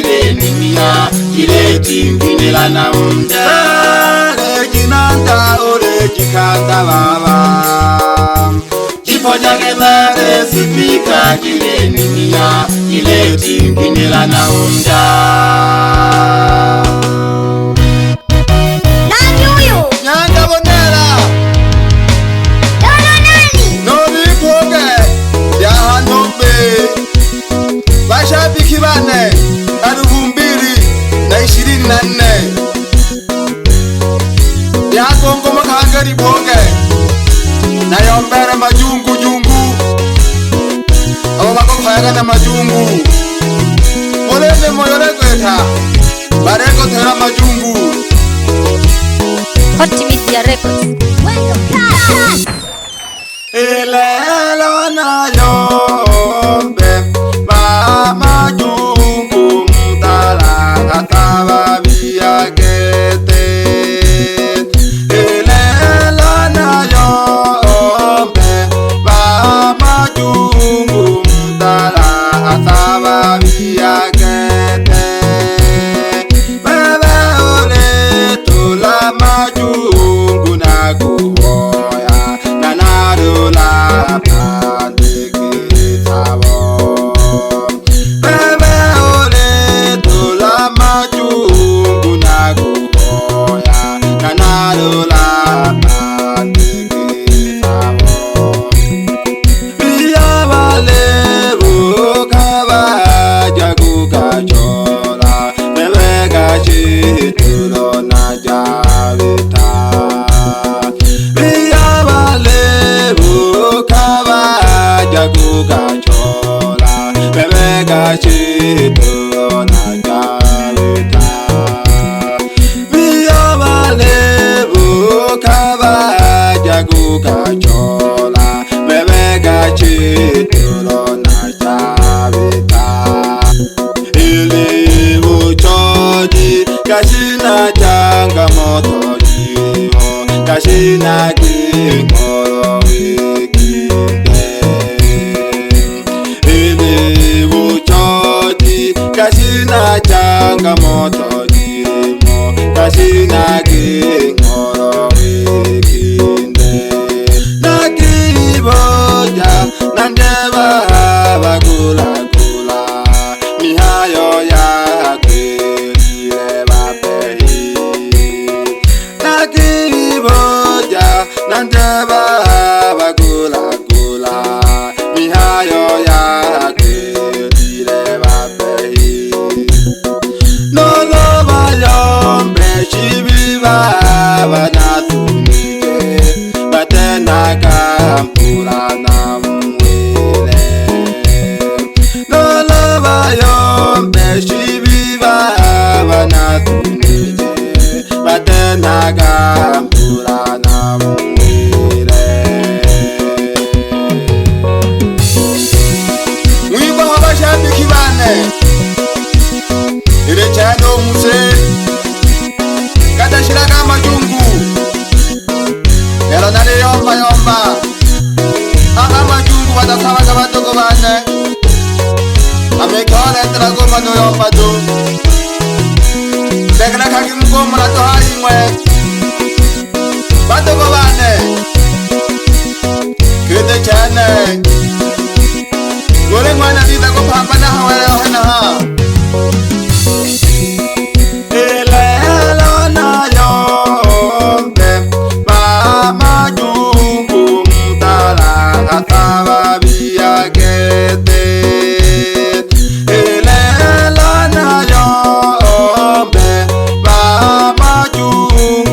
kile nimia kile tingine la naunda kinanda ole kikanda baba kipoja kebare sipika kile nimia kile tingine la naunda. Nani huyu? Nyanda Bonera Dono nani? Nobi Poge ya Hanombe Bashabiki bane 2024 ya Kongo Makangari Poge na yombere majungu jungu abo bakokayaga na majungu olene moyore kweta bareko tera majungu Hot Media Records. Elelo na yombe ba majungu mtala kataba biakete elelo na yombe ba majungu mtala kataba biakete bebe ole tula majungu na kuhoya na nadola pandeke tabo bebe ole tula majungu na kuhoya na nadola pandeke tabo biya vale bukaba jaguga chola bebe gachi tulo na javita biya vale bukaba jaguga chola bebe gachi tulo na javita biya vale bukaba jaguga chola bebe gachi tulo na javita ili uchoji kashina changamoto jiho kashina kingoro wikinde ili uchoji kashina changamoto jiho kashina kingoro wikinde nakiboja nandeba bagula mihayo ya kwile bapehi nakiboja nandeba bagula mihayo ya kwile bapehi nolo bayombe shibiba banatunike batena kampura na mwile nolo bayombe shibiba banatunike batena kampura na mwile mwimbo wabashabiki bane ile chano muse kada shiraka majungu yalo nale yomba aha majungu watasawa za batoko bane amekona entrago mano yomba tu dekna kaki mkomo na toha imwe batoko bane kede chane gole mwana dita ko papa na hawale ohana ha elelo na yombe ba majungu mtala kataba biakete elelo na yombe ba majungu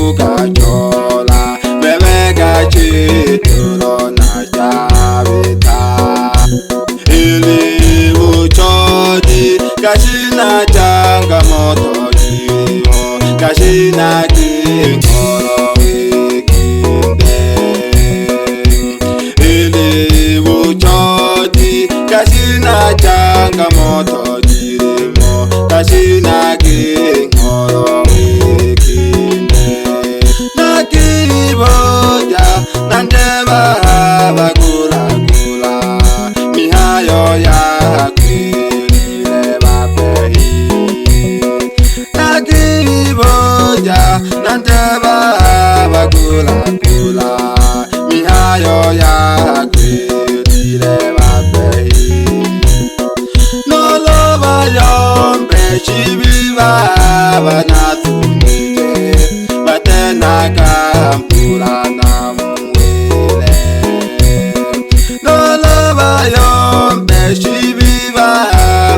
bukachola bebega chituro na javita ili uchodi kashina changamoto jiho kashina kinkoro wikinde ili uchodi kashina changamoto jirimo kashina kinkoro wikinde nakiboja nandeba bagula mihayo ya kwilile bapehi nakiboja nandeba bagula mihayo ya kwilile bapehi noloba yombe shibiba banatunije batenaka mpula na mwile noloba yombe shibiba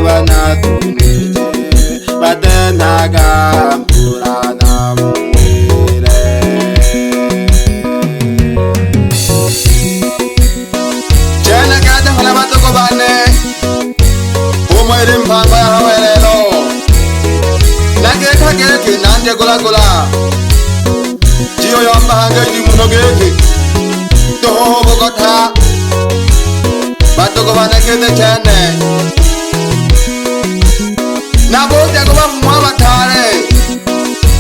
banatunije batenaka mpula na mwile chena kata hana batoko bane umwere mpamba ya hawelelo nageka geke nande gula jiyo yomba hangeji muno geke toho bogota batoko bane kete chene naboja kuba mwa batare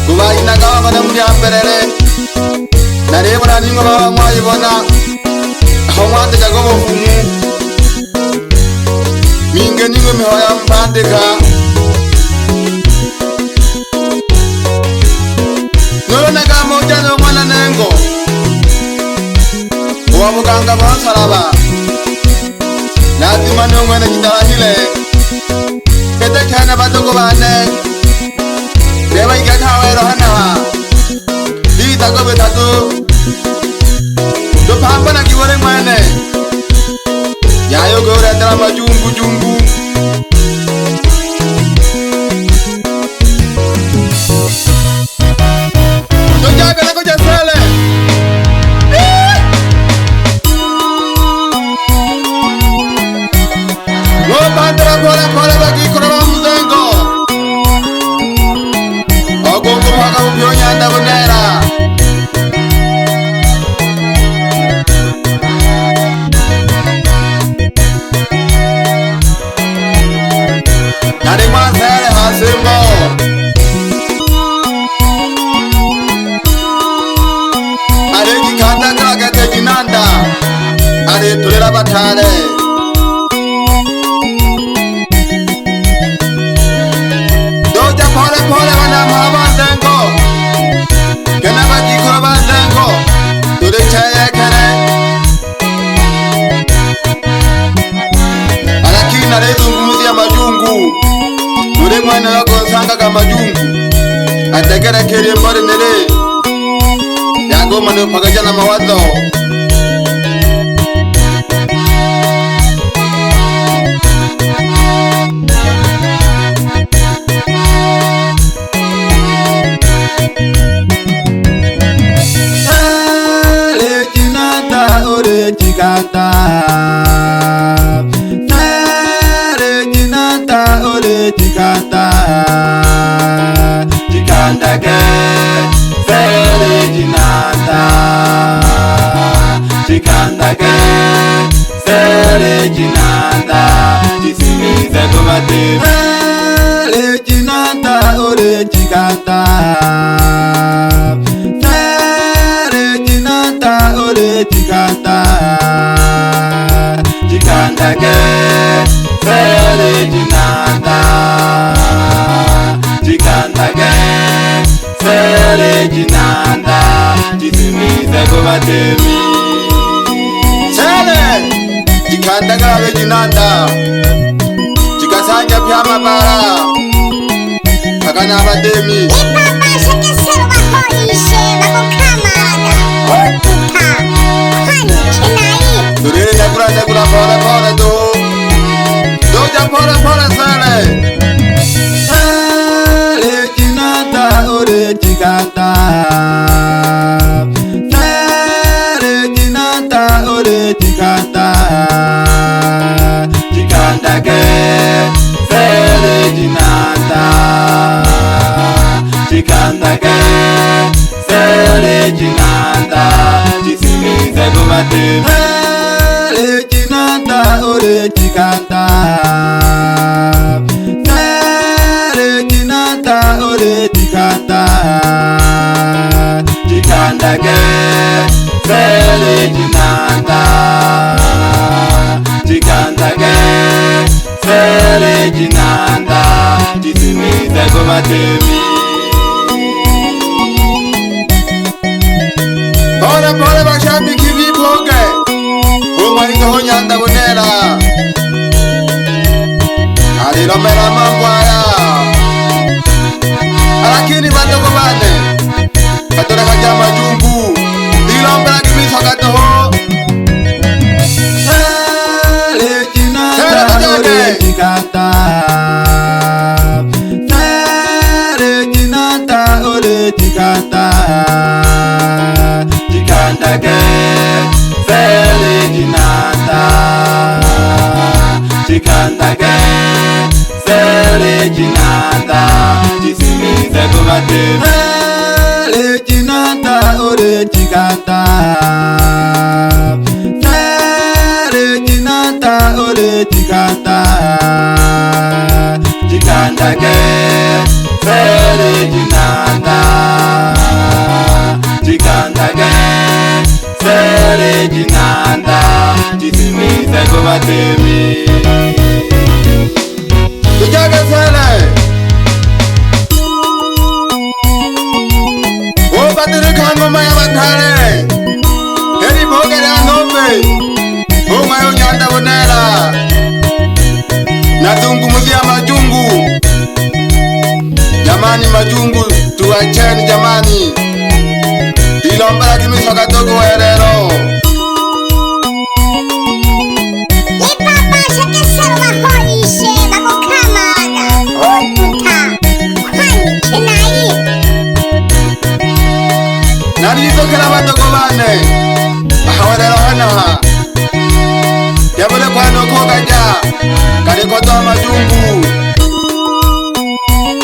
kuba inagawa bane muri amberere narebona ningo baba mwayibona aho mwande jagobo fumu minge ningo mihoya mpandika noloneka moja no mwana nengo uwa muganga mwansaraba lazima nongwene kitalahile kete chane batoko bane reba igatawero hanaha ditako betatu dopambana kiwore mwene yayo gore andara majungu jungu tojaga na koja sele wo bandara pole bagi koraba muzengo ogongo mwaka upyonya ndabonera nari mwasele hasimbo areki kanda kragete jinanda are tulera batare doja pole wana mabandengo kena baki kora bandengo tule chaye kare alaki nare zungumuzi ya majungu tule mwana yako sanga kama majungu atekere kere mbore nere yago manu pagajana mawadho ore chikata sere jinata ore chikata chikanda ke sere jinata chikanda ke sere jinata chisimize kumate sere jinata ore chikata ore chikanta chikanta ke sere jinanda chikanta ke sere jinanda chisimize kubatemi sere chikanta ke jinanda chikasanja pyama bara akana batemi Ipapa shakesero baholishe bakokamaga Turere nakura pole doja pole sale jinata ore chikanta matemi. Sele Chinanta ore chikanta. Sele Chinanta ore chikanta. Chikanta ke sele Chinanta. Chikanta ke sele Chinanta. Chisimize ko matemi. Pole pole bashabiki bipoge. Umwaiga ho Nyanda Bonera. Alilomela mambwaya. Lakini badogo bane katore kaja majungu dilombela kimiso katoho. Sele Chinanta ore chikanta. Sele Chinanta ore chikanta. Chikanta ke sele Chinanta. Chikanta ke sele Chinanta. Chisimize ko matemi. Sele Chinanta ore chikanta. Sele Chinanta ore chikanta. Chikanta ke sele Chinanta. Chikanta ke sele Chinanta. Chisimize ko matemi. Tujage sele o batire kango maya batare heri boge ya nombe o mayo Nyanda Bonera nazungu muzia majungu. Jamani majungu tuacheni jamani, ilombela kimiso katogo werero. Ipapa shakesero bahorishe bakokamaga otuka kwani kenai. Narizokera badogo bane bahawerero hanaha yabone kwano kokaja karikoto majungu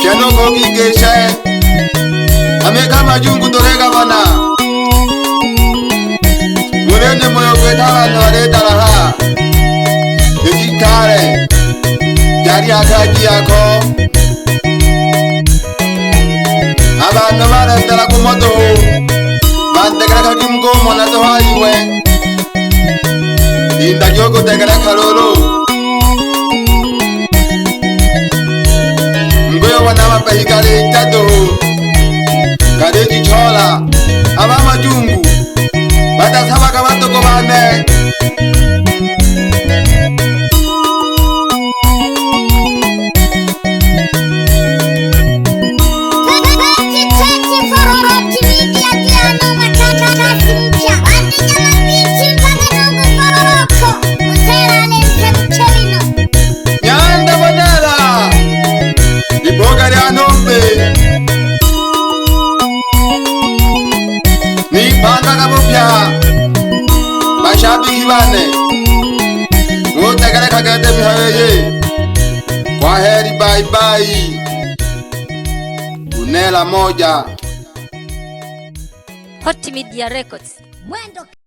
kenoko kigeshe ameka majungu torega bana murende moyo kwetala waretalaha ikikare yari akaji yako abantu barendera ku modoho bandegera kakimgomo na tohaiwe inda jogo tegera karoro ngoyo wana mapahikale itadoho kadeji chola aba majungu batasaba kabatoko bane. Nyanda Bonera iboga lya nombe nipanga kabupya bashabiki bane mutegere kagende mihayeye. Kwa heri, bye bye. Unela moja. Hot Media Records. Mwendo